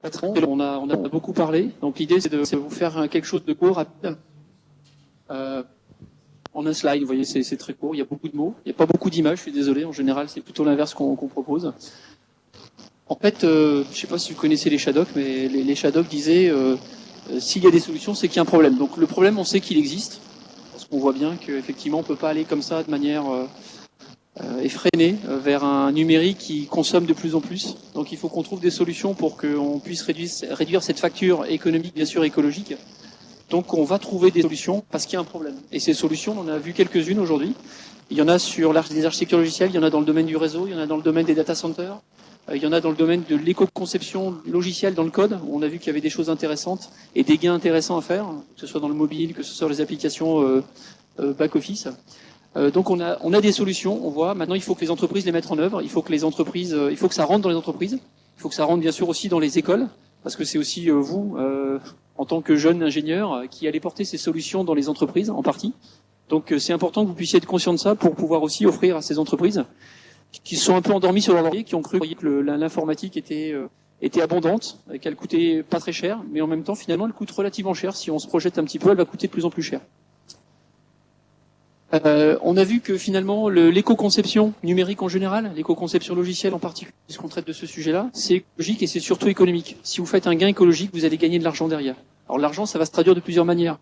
On a beaucoup parlé. Donc l'idée, c'est de vous faire quelque chose de court, rapide. En un slide, vous voyez, c'est très court. Il y a beaucoup de mots. Il n'y a pas beaucoup d'images. Je suis désolé. En général, c'est plutôt l'inverse qu'on propose. En fait, je ne sais pas si vous connaissez les Shadocks, mais les Shadocks disaient s'il y a des solutions, c'est qu'il y a un problème. Donc le problème, on sait qu'il existe, parce qu'on voit bien qu'effectivement, on peut pas aller comme ça de manière effrénée vers un numérique qui consomme de plus en plus. Donc il faut qu'on trouve des solutions pour qu'on puisse réduire cette facture économique, bien sûr écologique. Donc on va trouver des solutions parce qu'il y a un problème. Et ces solutions, on en a vu quelques-unes aujourd'hui. Il y en a sur les architectures logicielles, il y en a dans le domaine du réseau, il y en a dans le domaine des data centers, il y en a dans le domaine de l'éco-conception logicielle dans le code, où on a vu qu'il y avait des choses intéressantes et des gains intéressants à faire, que ce soit dans le mobile, que ce soit les applications back-office. Donc on a des solutions, on voit. Maintenant, il faut que les entreprises les mettent en œuvre. Il faut que les entreprises, il faut que ça rentre dans les entreprises. Il faut que ça rentre bien sûr aussi dans les écoles, parce que c'est aussi vous, en tant que jeune ingénieur, qui allez porter ces solutions dans les entreprises en partie. Donc c'est important que vous puissiez être conscient de ça pour pouvoir aussi offrir à ces entreprises qui se sont un peu endormies sur leur laurier, qui ont cru que l'informatique était abondante, qu'elle coûtait pas très cher, mais en même temps finalement elle coûte relativement cher. Si on se projette un petit peu, elle va coûter de plus en plus cher. On a vu que finalement l'éco-conception numérique en général, l'éco-conception logicielle en particulier, puisqu'on traite de ce sujet-là, c'est écologique et c'est surtout économique. Si vous faites un gain écologique, vous allez gagner de l'argent derrière. Alors l'argent, ça va se traduire de plusieurs manières.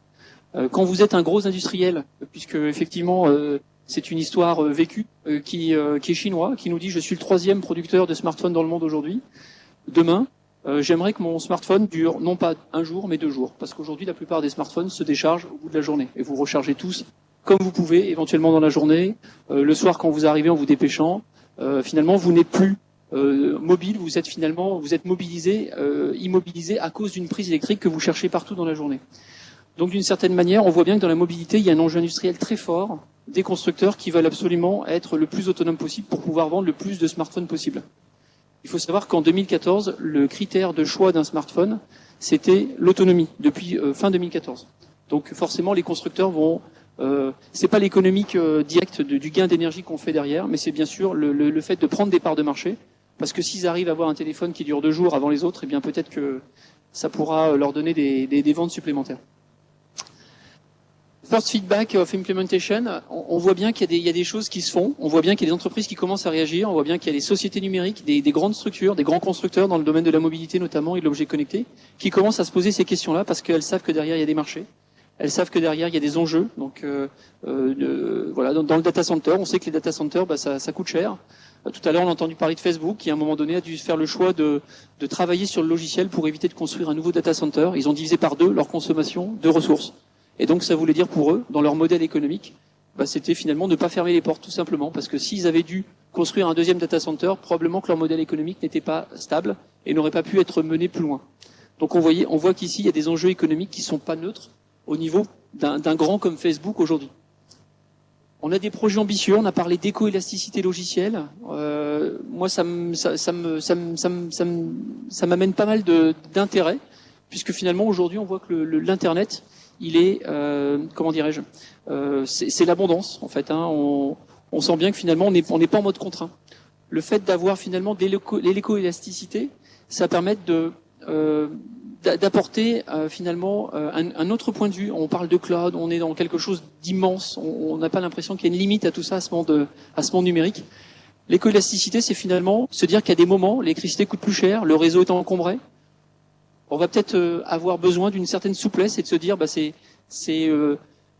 Quand vous êtes un gros industriel, puisque effectivement c'est une histoire vécue qui est chinois, qui nous dit je suis le 3e producteur de smartphones dans le monde aujourd'hui. Demain, j'aimerais que mon smartphone dure non pas un jour mais 2 jours, parce qu'aujourd'hui la plupart des smartphones se déchargent au bout de la journée et vous rechargez tous comme vous pouvez, éventuellement dans la journée, le soir quand vous arrivez en vous dépêchant. Finalement, vous n'êtes plus mobile, vous êtes mobilisé, immobilisé à cause d'une prise électrique que vous cherchez partout dans la journée. Donc d'une certaine manière, on voit bien que dans la mobilité, il y a un enjeu industriel très fort des constructeurs qui veulent absolument être le plus autonome possible pour pouvoir vendre le plus de smartphones possible. Il faut savoir qu'en 2014, le critère de choix d'un smartphone, c'était l'autonomie, depuis fin 2014. Donc forcément, les constructeurs vont... c'est pas l'économique directe du gain d'énergie qu'on fait derrière, mais c'est bien sûr le fait de prendre des parts de marché, parce que s'ils arrivent à avoir un téléphone qui dure 2 jours avant les autres, eh bien peut-être que ça pourra leur donner des ventes supplémentaires. First feedback of implementation, on voit bien qu'il y a des choses qui se font, on voit bien qu'il y a des entreprises qui commencent à réagir, on voit bien qu'il y a des sociétés numériques, des grandes structures, des grands constructeurs dans le domaine de la mobilité notamment et de l'objet connecté, qui commencent à se poser ces questions-là parce qu'elles savent que derrière il y a des marchés. Elles savent que derrière il y a des enjeux. Donc voilà, dans le data center, on sait que les data centers, ça coûte cher. Tout à l'heure, on a entendu parler de Facebook, qui à un moment donné a dû faire le choix de travailler sur le logiciel pour éviter de construire un nouveau data center. Ils ont divisé par 2 leur consommation de ressources. Et donc ça voulait dire pour eux, dans leur modèle économique, c'était finalement ne pas fermer les portes tout simplement, parce que s'ils avaient dû construire un 2e data center, probablement que leur modèle économique n'était pas stable et n'aurait pas pu être mené plus loin. Donc on voit qu'ici il y a des enjeux économiques qui sont pas neutres au niveau d'un grand comme Facebook aujourd'hui. On a des projets ambitieux, on a parlé d'éco-élasticité logicielle. Moi, ça m'amène pas mal d'intérêt, puisque finalement aujourd'hui on voit que l'internet, il est, comment dirais-je, c'est l'abondance en fait. On sent bien que finalement on n'est pas en mode contraint. Le fait d'avoir finalement l'éco-élasticité, ça permet d'apporter finalement un autre point de vue. On parle de cloud, on est dans quelque chose d'immense. On n'a pas l'impression qu'il y a une limite à tout ça, à ce monde numérique. L'éco-élasticité, c'est finalement se dire qu'à des moments, l'électricité coûte plus cher, le réseau est encombré. On va peut-être avoir besoin d'une certaine souplesse et de se dire,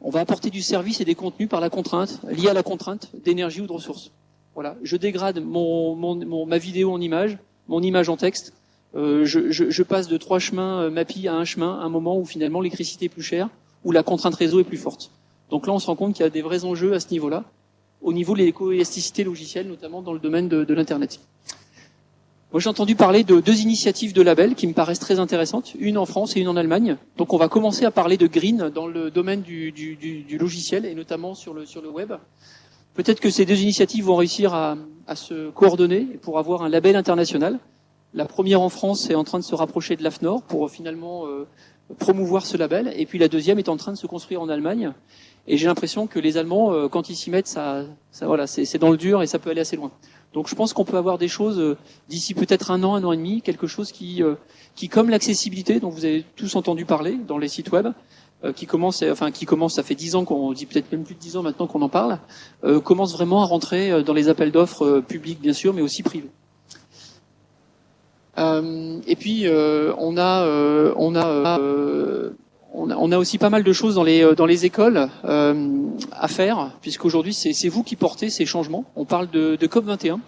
on va apporter du service et des contenus par la contrainte, liée à la contrainte d'énergie ou de ressources. Voilà, je dégrade ma vidéo en image, mon image en texte. Je passe de 3 chemins MAPI à un chemin, à un moment où finalement l'électricité est plus chère, où la contrainte réseau est plus forte. Donc là, on se rend compte qu'il y a des vrais enjeux à ce niveau-là, au niveau de l'éco-élasticité logicielle, notamment dans le domaine de l'Internet. Moi, j'ai entendu parler de 2 initiatives de labels qui me paraissent très intéressantes, une en France et une en Allemagne. Donc on va commencer à parler de green dans le domaine du logiciel et notamment sur le web. Peut-être que ces 2 initiatives vont réussir à se coordonner pour avoir un label international. La première en France est en train de se rapprocher de l'AFNOR pour finalement promouvoir ce label. Et puis la deuxième est en train de se construire en Allemagne. Et j'ai l'impression que les Allemands, quand ils s'y mettent, voilà, c'est dans le dur et ça peut aller assez loin. Donc je pense qu'on peut avoir des choses d'ici peut-être un an et demi, quelque chose qui comme l'accessibilité dont vous avez tous entendu parler dans les sites web, qui commence, ça fait 10 ans qu'on dit, peut-être même plus de 10 ans maintenant qu'on en parle, commence vraiment à rentrer dans les appels d'offres publics bien sûr, mais aussi privés. Et puis on a aussi pas mal de choses dans les écoles à faire, puisqu'aujourd'hui c'est vous qui portez ces changements. On parle de COP21.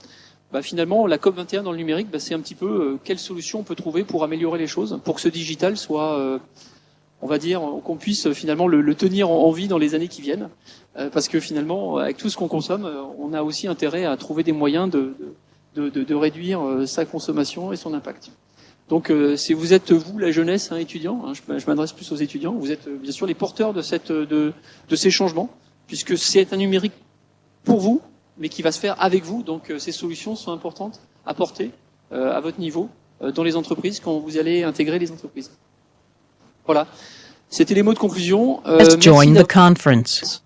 Finalement, la COP21 dans le numérique, c'est un petit peu quelle solution on peut trouver pour améliorer les choses, pour que ce digital soit, on va dire, qu'on puisse finalement le tenir en vie dans les années qui viennent, parce que finalement, avec tout ce qu'on consomme, on a aussi intérêt à trouver des moyens de réduire sa consommation et son impact. Donc, si vous êtes vous, la jeunesse, étudiant, je m'adresse plus aux étudiants, vous êtes bien sûr les porteurs de ces changements, puisque c'est un numérique pour vous, mais qui va se faire avec vous. Donc, ces solutions sont importantes à porter à votre niveau dans les entreprises quand vous allez intégrer les entreprises. Voilà. C'était les mots de conclusion. Let's join the conference.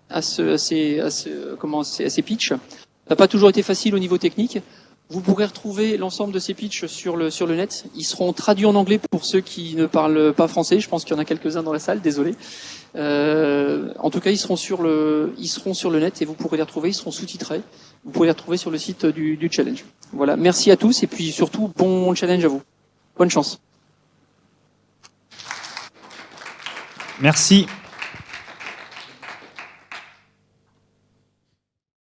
À ces pitchs. Ça n'a pas toujours été facile au niveau technique. Vous pourrez retrouver l'ensemble de ces pitchs sur le net. Ils seront traduits en anglais pour ceux qui ne parlent pas français. Je pense qu'il y en a quelques-uns dans la salle, désolé. En tout cas, ils seront sur le net et vous pourrez les retrouver. Ils seront sous-titrés. Vous pourrez les retrouver sur le site du challenge. Voilà. Merci à tous et puis surtout, bon challenge à vous. Bonne chance. Merci.